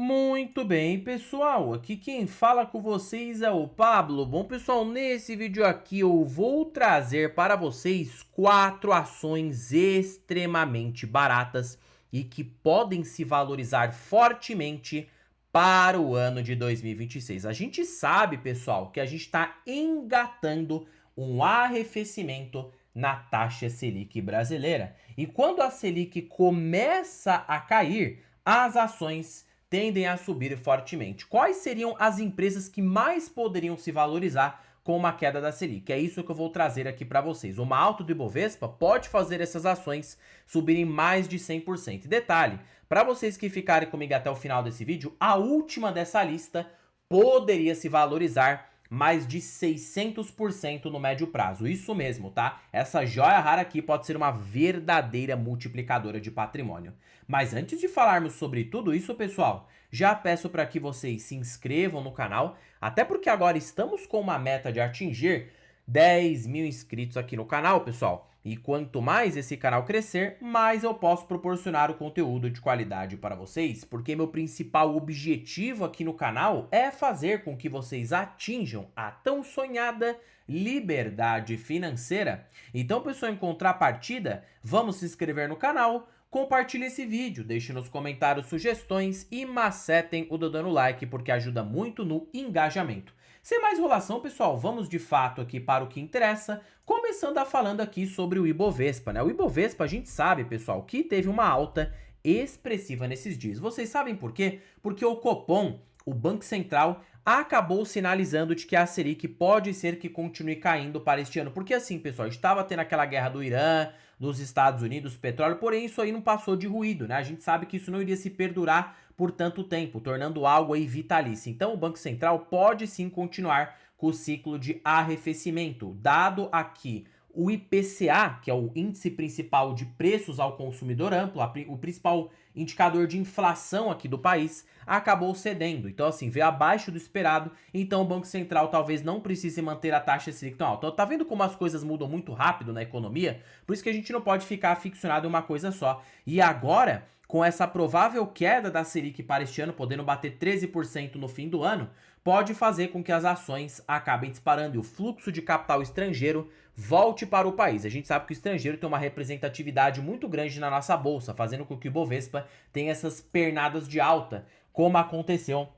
Muito bem, pessoal, aqui quem fala com vocês é o Pablo. Bom, pessoal, nesse vídeo aqui eu vou trazer para vocês 4 ações extremamente baratas e que podem se valorizar fortemente para o ano de 2026. A gente sabe, pessoal, que a gente está engatando um arrefecimento na taxa Selic brasileira. E quando a Selic começa a cair, as ações tendem a subir fortemente. Quais seriam as empresas que mais poderiam se valorizar com uma queda da Selic? É isso que eu vou trazer aqui para vocês. Uma alta do Ibovespa pode fazer essas ações subirem mais de 100%. E detalhe, para vocês que ficarem comigo até o final desse vídeo, a última dessa lista poderia se valorizar mais de 600% no médio prazo. Isso mesmo, tá? Essa joia rara aqui pode ser uma verdadeira multiplicadora de patrimônio. Mas antes de falarmos sobre tudo isso, pessoal, já peço para que vocês se inscrevam no canal, até porque agora estamos com uma meta de atingir 10 mil inscritos aqui no canal, pessoal. E quanto mais esse canal crescer, mais eu posso proporcionar o conteúdo de qualidade para vocês, porque meu principal objetivo aqui no canal é fazer com que vocês atinjam a tão sonhada liberdade financeira. Então, pessoal, em contrapartida, vamos se inscrever no canal, compartilhe esse vídeo, deixe nos comentários sugestões e macetem o dedo no like, porque ajuda muito no engajamento. Sem mais enrolação, pessoal, vamos de fato aqui para o que interessa, começando falando aqui sobre o Ibovespa, né? O Ibovespa, a gente sabe, pessoal, que teve uma alta expressiva nesses dias. Vocês sabem por quê? Porque o Copom, o Banco Central, acabou sinalizando de que a Selic pode ser que continue caindo para este ano. Porque assim, pessoal, estava tendo aquela guerra do Irã, dos Estados Unidos, petróleo, porém isso aí não passou de ruído, né? A gente sabe que isso não iria se perdurar por tanto tempo, tornando algo aí vitalício. Então o Banco Central pode sim continuar com o ciclo de arrefecimento, dado aqui o IPCA, que é o índice principal de preços ao consumidor amplo, o principal indicador de inflação aqui do país, acabou cedendo. Então, assim, veio abaixo do esperado, então o Banco Central talvez não precise manter a taxa Selic tão alta. Então, tá vendo como as coisas mudam muito rápido na economia? Por isso que a gente não pode ficar ficcionado em uma coisa só. E agora, com essa provável queda da Selic para este ano, podendo bater 13% no fim do ano, pode fazer com que as ações acabem disparando e o fluxo de capital estrangeiro volte para o país. A gente sabe que o estrangeiro tem uma representatividade muito grande na nossa bolsa, fazendo com que o Ibovespa tenha essas pernadas de alta, como aconteceu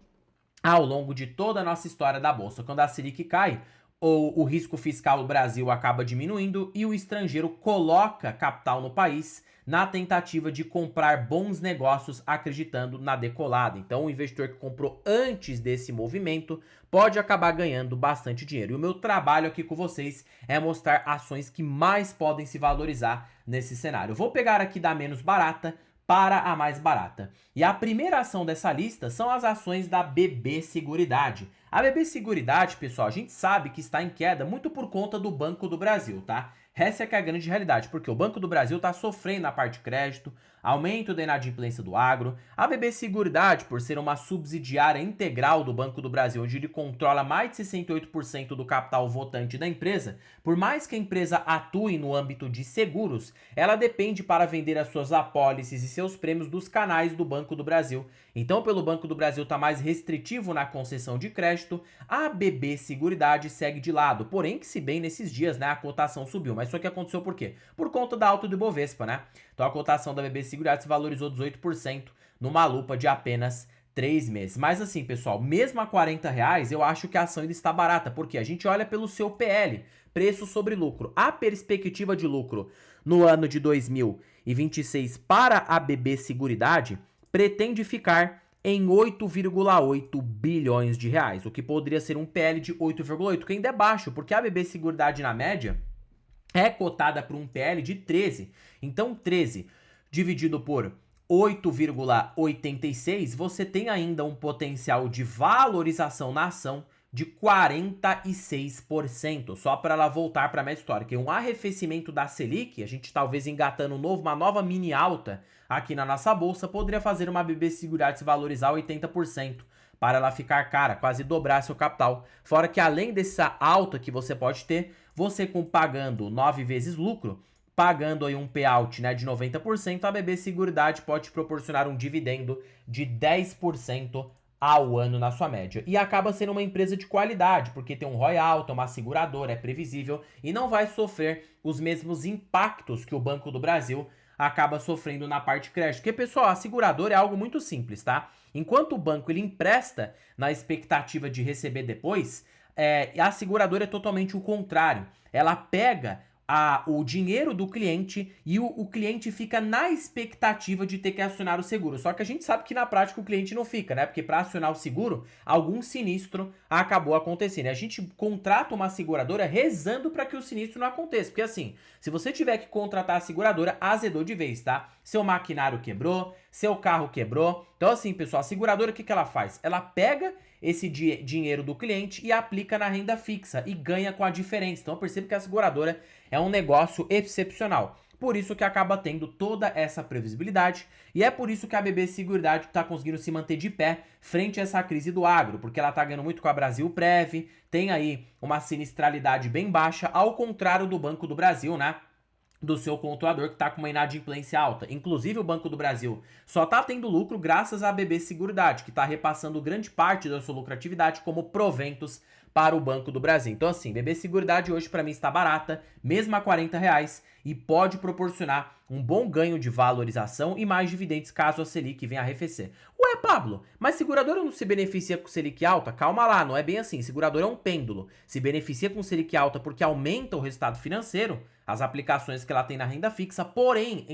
ao longo de toda a nossa história da bolsa. Quando a Selic cai, o risco fiscal do Brasil acaba diminuindo e o estrangeiro coloca capital no país na tentativa de comprar bons negócios acreditando na decolada. Então, o investidor que comprou antes desse movimento pode acabar ganhando bastante dinheiro. E o meu trabalho aqui com vocês é mostrar ações que mais podem se valorizar nesse cenário. Eu vou pegar aqui da menos barata para a mais barata. E a primeira ação dessa lista são as ações da BB Seguridade. A BB Seguridade, pessoal, a gente sabe que está em queda muito por conta do Banco do Brasil, tá? Essa é que é a grande realidade, porque o Banco do Brasil está sofrendo na parte de crédito, aumento da inadimplência do agro. A BB Seguridade, por ser uma subsidiária integral do Banco do Brasil, onde ele controla mais de 68% do capital votante da empresa, por mais que a empresa atue no âmbito de seguros, ela depende para vender as suas apólices e seus prêmios dos canais do Banco do Brasil. Então, pelo Banco do Brasil estar mais restritivo na concessão de crédito, a BB Seguridade segue de lado. Porém, que se bem nesses dias, né, a cotação subiu. Mas isso aqui aconteceu por quê? Por conta da alta do Ibovespa, né? Então a cotação da BB Seguridade se valorizou 18% numa lupa de apenas 3 meses. Mas assim, pessoal, mesmo a R$ 40, eu acho que a ação ainda está barata, porque a gente olha pelo seu PL, preço sobre lucro. A perspectiva de lucro no ano de 2026 para a BB Seguridade pretende ficar em 8,8 bilhões de reais, o que poderia ser um PL de 8,8, que ainda é baixo, porque a BB Seguridade na média é cotada por um PL de 13. Então 13 dividido por 8,86, você tem ainda um potencial de valorização na ação de 46%, só para ela voltar para a média histórica. E um arrefecimento da Selic, a gente talvez engatando uma nova mini alta aqui na nossa bolsa, poderia fazer uma BB Seguridade se valorizar 80%, para ela ficar cara, quase dobrar seu capital. Fora que além dessa alta que você pode ter, você pagando 9 vezes lucro, pagando aí um payout, né, de 90%, a BB Seguridade pode te proporcionar um dividendo de 10% ao ano na sua média. E acaba sendo uma empresa de qualidade, porque tem um ROI alto, uma seguradora, é previsível e não vai sofrer os mesmos impactos que o Banco do Brasil acaba sofrendo na parte de crédito. Porque, pessoal, a seguradora é algo muito simples, tá? Enquanto o banco ele empresta na expectativa de receber depois, a seguradora é totalmente o contrário. Ela pega o dinheiro do cliente e o cliente fica na expectativa de ter que acionar o seguro. Só que a gente sabe que na prática o cliente não fica, né? Porque para acionar o seguro, algum sinistro acabou acontecendo. A gente contrata uma seguradora rezando para que o sinistro não aconteça. Porque assim, se você tiver que contratar a seguradora, azedou de vez, tá? Seu maquinário quebrou, seu carro quebrou. Então assim, pessoal, a seguradora o que ela faz? Ela pega esse dinheiro do cliente e aplica na renda fixa e ganha com a diferença. Então eu percebo que a seguradora é um negócio excepcional. Por isso que acaba tendo toda essa previsibilidade e é por isso que a BB Seguridade está conseguindo se manter de pé frente a essa crise do agro, porque ela está ganhando muito com a Brasilprev, tem aí uma sinistralidade bem baixa, ao contrário do Banco do Brasil, né? Do seu controlador que está com uma inadimplência alta. Inclusive o Banco do Brasil só está tendo lucro graças à BB Seguridade, que está repassando grande parte da sua lucratividade como proventos para o Banco do Brasil. Então assim, BB Seguridade hoje para mim está barata, mesmo a R$40, e pode proporcionar um bom ganho de valorização e mais dividendos caso a Selic venha a arrefecer. Ué, Pablo, mas seguradora não se beneficia com Selic alta? Calma lá, não é bem assim. Seguradora é um pêndulo. Se beneficia com Selic alta porque aumenta o resultado financeiro, as aplicações que ela tem na renda fixa, porém,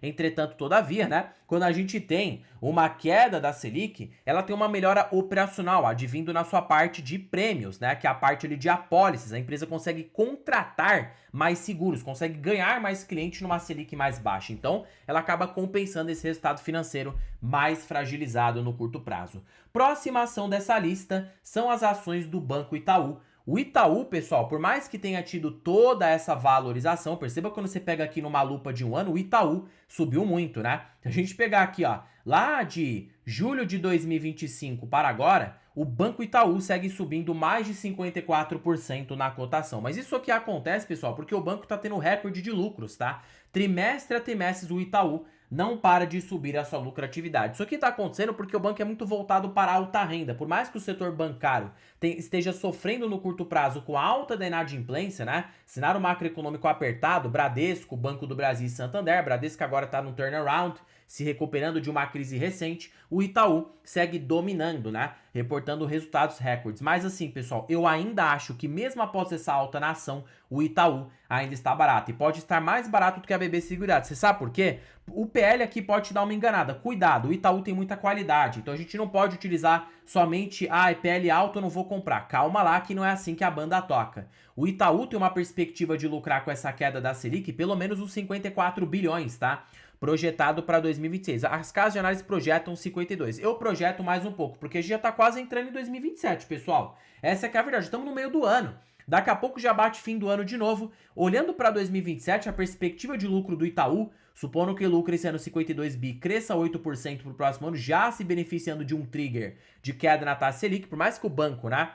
entretanto, todavia, né, quando a gente tem uma queda da Selic, ela tem uma melhora operacional, advindo na sua parte de prêmios, né, que é a parte ali de apólices. A empresa consegue contratar mais seguros, consegue ganhar mais clientes numa Selic mais baixa. Então, ela acaba compensando esse resultado financeiro mais fragilizado no curto prazo. Próxima ação dessa lista são as ações do Banco Itaú. O Itaú, pessoal, por mais que tenha tido toda essa valorização, perceba quando você pega aqui numa lupa de um ano, o Itaú subiu muito, né? Se a gente pegar aqui, ó, lá de julho de 2025 para agora, o Banco Itaú segue subindo mais de 54% na cotação. Mas isso aqui acontece, pessoal, porque o banco está tendo recorde de lucros, tá? Trimestre a trimestre o Itaú não para de subir a sua lucratividade. Isso aqui está acontecendo porque o banco é muito voltado para a alta renda. Por mais que o setor bancário esteja sofrendo no curto prazo com a alta da inadimplência, né? Cenário macroeconômico apertado, Bradesco, Banco do Brasil e Santander. Bradesco agora está no turnaround, se recuperando de uma crise recente. O Itaú segue dominando, né? Reportando resultados recordes. Mas assim, pessoal, eu ainda acho que mesmo após essa alta na ação, o Itaú ainda está barato. E pode estar mais barato do que a BB Seguridade. Você sabe por quê? O PL aqui pode te dar uma enganada. Cuidado, o Itaú tem muita qualidade. Então a gente não pode utilizar somente, é PL alto, eu não vou comprar. Calma lá que não é assim que a banda toca. O Itaú tem uma perspectiva de lucrar com essa queda da Selic pelo menos uns 54 bilhões, tá? Projetado para 2026. As casas de análise projetam 52. Eu projeto mais um pouco, porque a gente já está quase entrando em 2027, pessoal. Essa é que é a verdade, estamos no meio do ano. Daqui a pouco já bate fim do ano de novo. Olhando para 2027, a perspectiva de lucro do Itaú, supondo que lucre esse ano 52 bi, cresça 8% para o próximo ano, já se beneficiando de um trigger de queda na taxa Selic, por mais que o banco, né,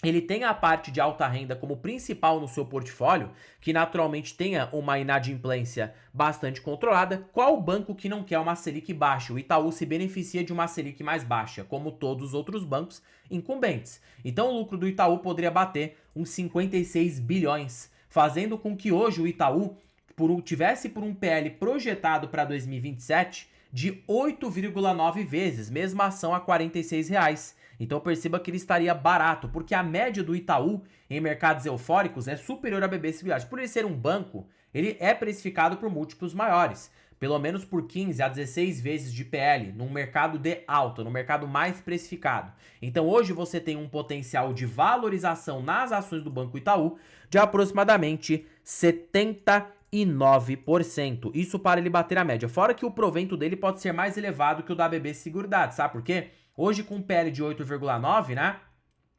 ele tenha a parte de alta renda como principal no seu portfólio, que naturalmente tenha uma inadimplência bastante controlada. Qual banco que não quer uma Selic baixa? O Itaú se beneficia de uma Selic mais baixa, como todos os outros bancos incumbentes. Então o lucro do Itaú poderia bater uns 56 bilhões, fazendo com que hoje o Itaú tivesse por um PL projetado para 2027 de 8,9 vezes, mesma ação a R$46. Então perceba que ele estaria barato, porque a média do Itaú em mercados eufóricos é superior à BB Seguridade. Por ele ser um banco, ele é precificado por múltiplos maiores, pelo menos por 15 a 16 vezes de PL, num mercado de alta, no mercado mais precificado. Então hoje você tem um potencial de valorização nas ações do Banco Itaú de aproximadamente 79%. Isso para ele bater a média. Fora que o provento dele pode ser mais elevado que o da BB Seguridade, sabe por quê? Hoje com PL de 8,9, né?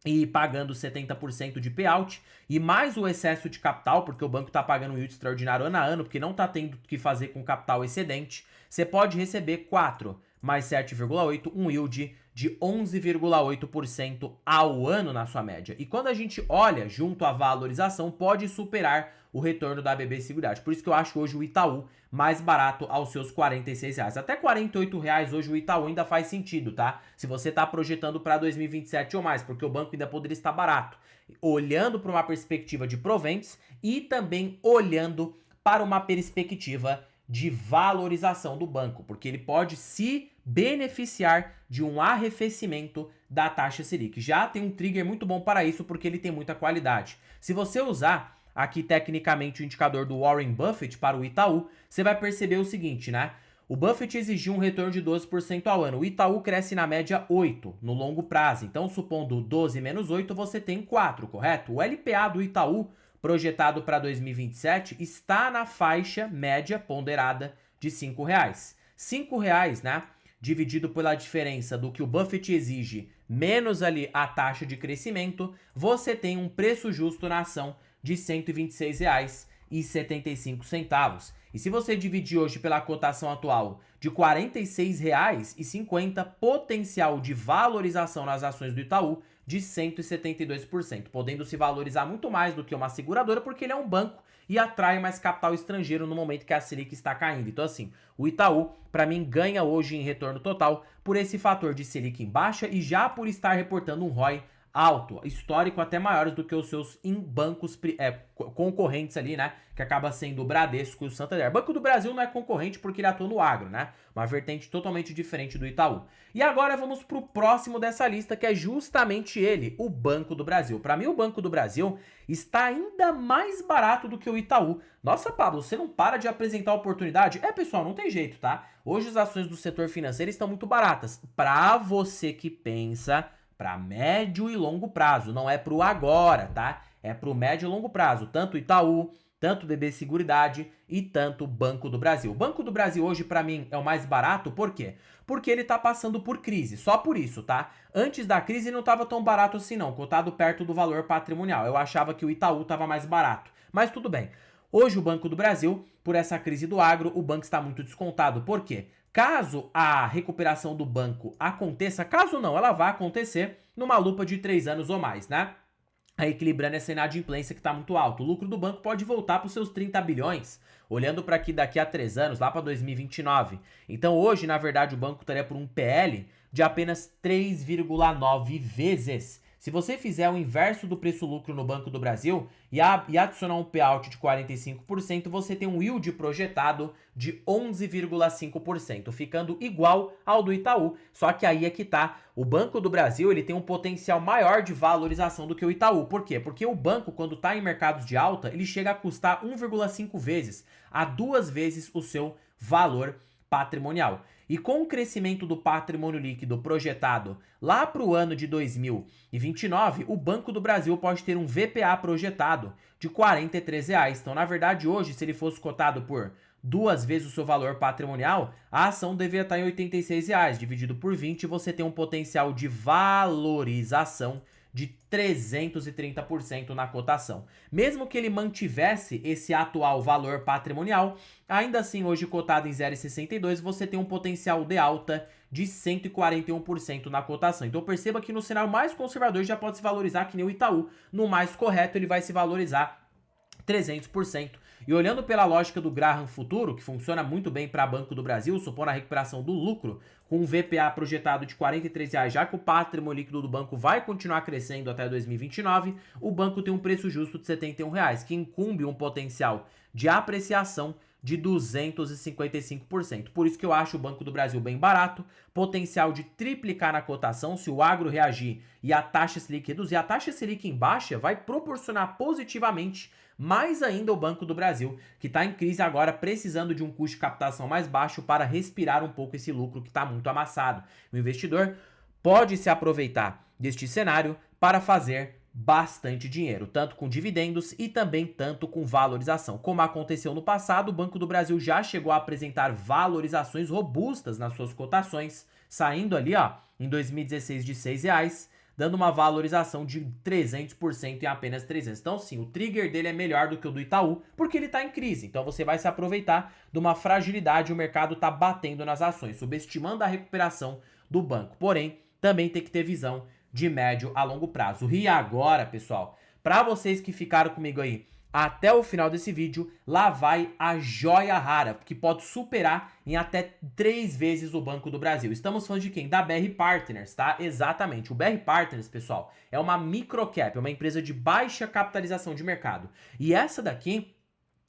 E pagando 70% de payout e mais o excesso de capital, porque o banco está pagando um yield extraordinário ano a ano, porque não está tendo o que fazer com capital excedente, você pode receber 4 mais 7,8, um yield de 11,8% ao ano na sua média. E quando a gente olha junto à valorização, pode superar o retorno da BB Seguridade. Por isso que eu acho hoje o Itaú mais barato aos seus R$46. Até R$48 hoje o Itaú ainda faz sentido, tá? Se você está projetando para 2027 ou mais, porque o banco ainda poderia estar barato. Olhando para uma perspectiva de proventos e também olhando para uma perspectiva de valorização do banco, porque ele pode se beneficiar de um arrefecimento da taxa Selic. Já tem um trigger muito bom para isso, porque ele tem muita qualidade. Se você usar aqui tecnicamente o indicador do Warren Buffett para o Itaú, você vai perceber o seguinte, né? O Buffett exigiu um retorno de 12% ao ano. O Itaú cresce na média 8% no longo prazo. Então, supondo 12 menos 8, você tem 4, correto? O LPA do Itaú, projetado para 2027, está na faixa média ponderada de R$5. R$5, né? Dividido pela diferença do que o Buffett exige, menos ali a taxa de crescimento, você tem um preço justo na ação de R$126,75. E se você dividir hoje pela cotação atual de R$46,50, potencial de valorização nas ações do Itaú de 172%, podendo se valorizar muito mais do que uma seguradora, porque ele é um banco e atrai mais capital estrangeiro no momento que a Selic está caindo. Então assim, o Itaú, para mim, ganha hoje em retorno total por esse fator de Selic em baixa e já por estar reportando um ROI alto, histórico até maiores do que os seus bancos concorrentes ali, né? Que acaba sendo o Bradesco e o Santander. Banco do Brasil não é concorrente porque ele atua no agro, né? Uma vertente totalmente diferente do Itaú. E agora vamos pro próximo dessa lista, que é justamente ele, o Banco do Brasil. Para mim, o Banco do Brasil está ainda mais barato do que o Itaú. Nossa, Pablo, você não para de apresentar oportunidade? Pessoal, não tem jeito, tá? Hoje as ações do setor financeiro estão muito baratas. Para você que pensa para médio e longo prazo, não é para o agora, tá? É para o médio e longo prazo, tanto Itaú, tanto BB Seguridade e tanto Banco do Brasil. O Banco do Brasil hoje, para mim, é o mais barato, por quê? Porque ele tá passando por crise, só por isso, tá? Antes da crise ele não tava tão barato assim não, cotado perto do valor patrimonial. Eu achava que o Itaú tava mais barato, mas tudo bem. Hoje o Banco do Brasil, por essa crise do agro, o banco está muito descontado. Por quê? Caso a recuperação do banco aconteça, caso não, ela vai acontecer numa lupa de 3 anos ou mais, né? Aí equilibrando essa inadimplência que está muito alta. O lucro do banco pode voltar para os seus 30 bilhões, olhando para aqui daqui a 3 anos, lá para 2029. Então hoje, na verdade, o banco estaria por um PL de apenas 3,9 vezes. Se você fizer o inverso do preço-lucro no Banco do Brasil e adicionar um payout de 45%, você tem um yield projetado de 11,5%, ficando igual ao do Itaú. Só que aí é que tá, o Banco do Brasil ele tem um potencial maior de valorização do que o Itaú. Por quê? Porque o banco, quando está em mercados de alta, ele chega a custar 1,5 vezes a 2 vezes o seu valor patrimonial. E com o crescimento do patrimônio líquido projetado lá para o ano de 2029, o Banco do Brasil pode ter um VPA projetado de R$43. Então, na verdade, hoje, se ele fosse cotado por 2 vezes o seu valor patrimonial, a ação deveria estar em R$86. Dividido por 20, você tem um potencial de valorização de 330% na cotação. Mesmo que ele mantivesse esse atual valor patrimonial, ainda assim hoje cotado em 0,62, você tem um potencial de alta de 141% na cotação. Então perceba que no cenário mais conservador já pode se valorizar que nem o Itaú. No mais correto ele vai se valorizar 300%. E olhando pela lógica do Graham Futuro, que funciona muito bem para Banco do Brasil, supondo a recuperação do lucro, com um VPA projetado de R$43, já que o patrimônio líquido do banco vai continuar crescendo até 2029, o banco tem um preço justo de R$71, que incumbe um potencial de apreciação de 255%. Por isso que eu acho o Banco do Brasil bem barato, potencial de triplicar na cotação se o agro reagir e a taxa Selic reduzir. A taxa Selic em baixa vai proporcionar positivamente mais ainda o Banco do Brasil, que está em crise agora, precisando de um custo de captação mais baixo para respirar um pouco esse lucro que está muito amassado. O investidor pode se aproveitar deste cenário para fazer bastante dinheiro, tanto com dividendos e também tanto com valorização. Como aconteceu no passado, o Banco do Brasil já chegou a apresentar valorizações robustas nas suas cotações, saindo ali, ó, em 2016 de R$6, dando uma valorização de 300% em apenas 300. Então, sim, o trigger dele é melhor do que o do Itaú, porque ele está em crise. Então, você vai se aproveitar de uma fragilidade, o mercado está batendo nas ações, subestimando a recuperação do banco. Porém, também tem que ter visão de médio a longo prazo. E agora, pessoal, para vocês que ficaram comigo aí até o final desse vídeo, lá vai a joia rara, que pode superar em até 3 vezes o Banco do Brasil. Estamos falando de quem? Da BR Partners, tá? Exatamente. O BR Partners, pessoal, é uma microcap, é uma empresa de baixa capitalização de mercado. E essa daqui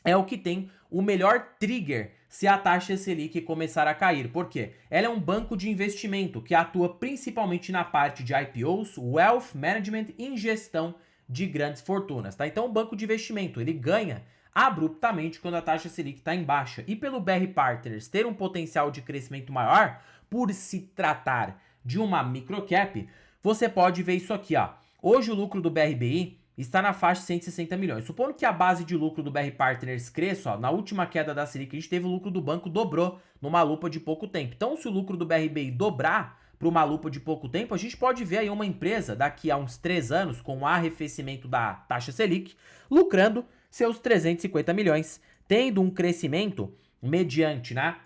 é o que tem o melhor trigger se a taxa Selic começar a cair. Por quê? Ela é um banco de investimento que atua principalmente na parte de IPOs, Wealth Management e gestão de grandes fortunas, tá? Então o banco de investimento, ele ganha abruptamente quando a taxa Selic está em baixa. E pelo BR Partners ter um potencial de crescimento maior, por se tratar de uma microcap, você pode ver isso aqui, ó. Hoje o lucro do BRBI está na faixa de 160 milhões. Supondo que a base de lucro do BR Partners cresça, ó, na última queda da Selic, a gente teve o lucro do banco dobrou numa lupa de pouco tempo. Então, se o lucro do BRBI dobrar para uma lupa de pouco tempo, a gente pode ver aí uma empresa daqui a uns 3 anos, com o arrefecimento da taxa Selic, lucrando seus 350 milhões, tendo um crescimento mediante, né,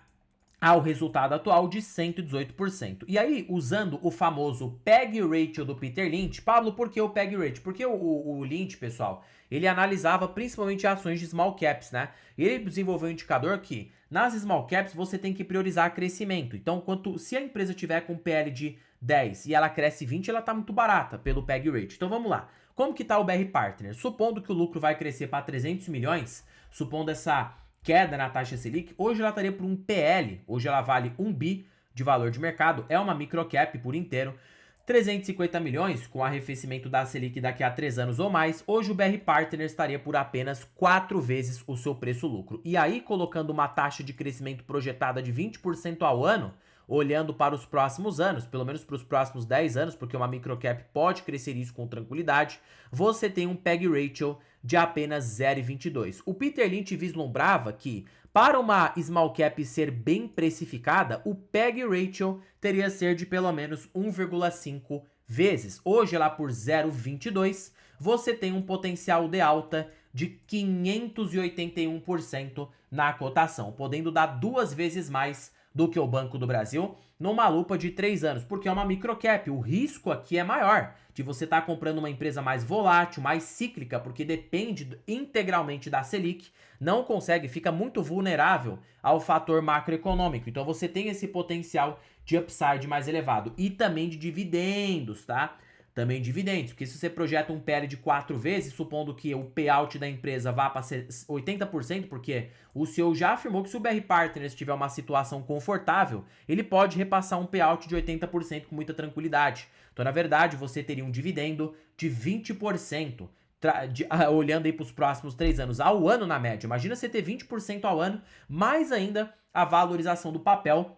ao resultado atual de 118%. E aí, usando o famoso PEG Ratio do Peter Lynch, Pablo, por que o PEG Ratio? Porque o Lynch, pessoal, ele analisava principalmente ações de small caps, né? E ele desenvolveu um indicador que nas small caps você tem que priorizar crescimento. Então, se a empresa tiver com PL de 10 e ela cresce 20, ela tá muito barata pelo PEG Ratio. Então, vamos lá. Como que tá o BR Partners? Supondo que o lucro vai crescer para 300 milhões, supondo essa queda na taxa Selic, hoje ela estaria por um PL, hoje ela vale 1 bi de valor de mercado, é uma microcap por inteiro, 350 milhões com arrefecimento da Selic daqui a 3 anos ou mais, hoje o BR Partners estaria por apenas 4 vezes o seu preço-lucro. E aí, colocando uma taxa de crescimento projetada de 20% ao ano, olhando para os próximos anos, pelo menos para os próximos 10 anos, porque uma microcap pode crescer isso com tranquilidade, você tem um PEG Ratio de apenas 0,22. O Peter Lynch vislumbrava que, para uma small cap ser bem precificada, o PEG Ratio teria que ser de pelo menos 1,5 vezes. Hoje, lá por 0,22, você tem um potencial de alta de 581% na cotação, podendo dar 2 vezes mais do que o Banco do Brasil numa lupa de 3 anos, porque é uma microcap. O risco aqui é maior de você estar comprando uma empresa mais volátil, mais cíclica, porque depende integralmente da Selic, não consegue, fica muito vulnerável ao fator macroeconômico. Então você tem esse potencial de upside mais elevado e também de dividendos, tá? Também dividendos, porque se você projeta um PL de 4 vezes, supondo que o payout da empresa vá para 80%, porque o CEO já afirmou que se o BR Partners tiver uma situação confortável, ele pode repassar um payout de 80% com muita tranquilidade. Então, na verdade, você teria um dividendo de 20%, olhando aí para os próximos 3 anos, ao ano na média. Imagina você ter 20% ao ano, mais ainda a valorização do papel,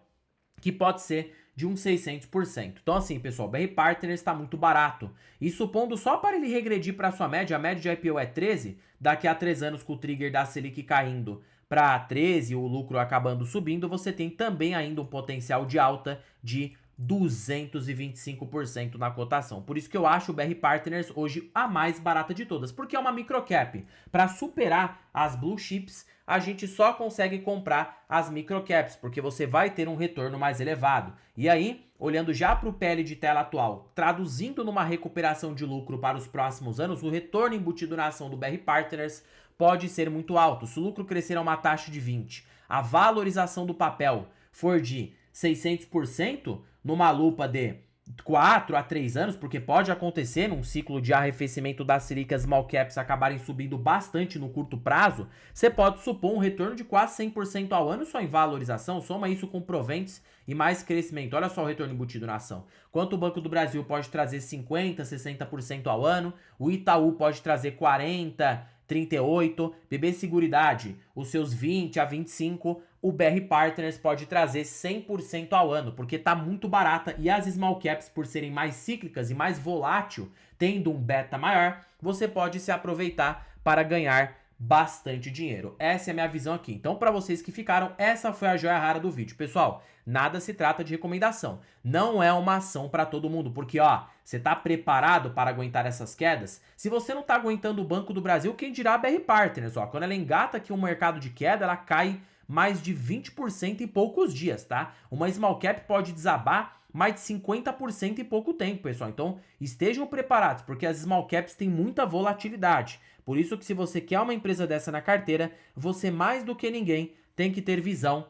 que pode ser de uns 600%. Então assim, pessoal, o BR Partners está muito barato. E supondo só para ele regredir para sua média, a média de IPO é 13, daqui a 3 anos com o trigger da Selic caindo para 13, o lucro acabando subindo, você tem também ainda um potencial de alta de 225% na cotação. Por isso que eu acho o BR Partners hoje a mais barata de todas, porque é uma microcap. Para superar as blue chips, a gente só consegue comprar as microcaps, porque você vai ter um retorno mais elevado. E aí, olhando já para o PL de tela atual, traduzindo numa recuperação de lucro para os próximos anos, o retorno embutido na ação do BR Partners pode ser muito alto. Se o lucro crescer a uma taxa de 20%, a valorização do papel for de 600%, numa lupa de 4 a 3 anos, porque pode acontecer num ciclo de arrefecimento das Selic, as small caps acabarem subindo bastante no curto prazo, você pode supor um retorno de quase 100% ao ano só em valorização, soma isso com proventes e mais crescimento. Olha só o retorno embutido na ação. Quanto o Banco do Brasil pode trazer 50%, 60% ao ano, o Itaú pode trazer 40%, 38%, BB Seguridade, os seus 20 a 25%, o BR Partners pode trazer 100% ao ano, porque tá muito barata e as small caps, por serem mais cíclicas e mais volátil, tendo um beta maior, você pode se aproveitar para ganhar bastante dinheiro. Essa é a minha visão aqui. Então, para vocês que ficaram, essa foi a joia rara do vídeo. Pessoal, nada se trata de recomendação. Não é uma ação para todo mundo, porque, ó, você tá preparado para aguentar essas quedas? Se você não tá aguentando o Banco do Brasil, quem dirá a BR Partners, ó. Quando ela engata aqui um mercado de queda, ela cai mais de 20% em poucos dias, tá? Uma small cap pode desabar mais de 50% em pouco tempo, pessoal. Então, estejam preparados, porque as small caps têm muita volatilidade. Por isso que se você quer uma empresa dessa na carteira, você mais do que ninguém tem que ter visão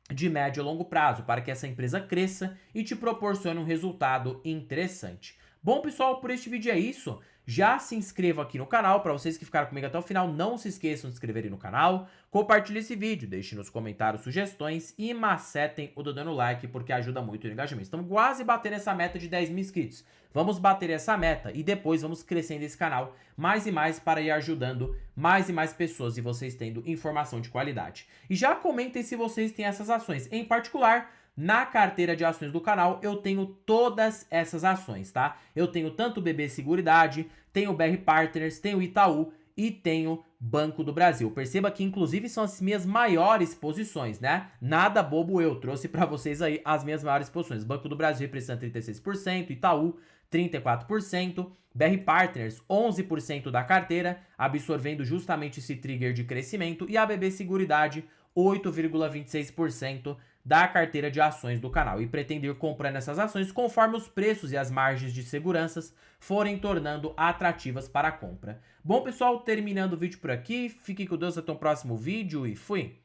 de médio e longo prazo para que essa empresa cresça e te proporcione um resultado interessante. Bom, pessoal, por este vídeo é isso. Já se inscreva aqui no canal, para vocês que ficaram comigo até o final, não se esqueçam de se inscreverem no canal, compartilhe esse vídeo, deixem nos comentários sugestões e macetem o dedo no like, porque ajuda muito no engajamento. Estamos quase batendo essa meta de 10 mil inscritos. Vamos bater essa meta e depois vamos crescendo esse canal mais e mais para ir ajudando mais e mais pessoas e vocês tendo informação de qualidade. E já comentem se vocês têm essas ações. Em particular, na carteira de ações do canal, eu tenho todas essas ações, tá? Eu tenho tanto o BB Seguridade, tenho o BR Partners, tenho o Itaú e tenho Banco do Brasil. Perceba que, inclusive, são as minhas maiores posições, né? Nada bobo eu, trouxe para vocês aí as minhas maiores posições. Banco do Brasil representa 36%, Itaú 34%, BR Partners 11% da carteira, absorvendo justamente esse trigger de crescimento, e a BB Seguridade 8,26% da carteira de ações do canal. E pretendo ir comprando essas ações conforme os preços e as margens de seguranças forem tornando atrativas para a compra. Bom, pessoal, terminando o vídeo por aqui. Fiquem com Deus, até o próximo vídeo e fui!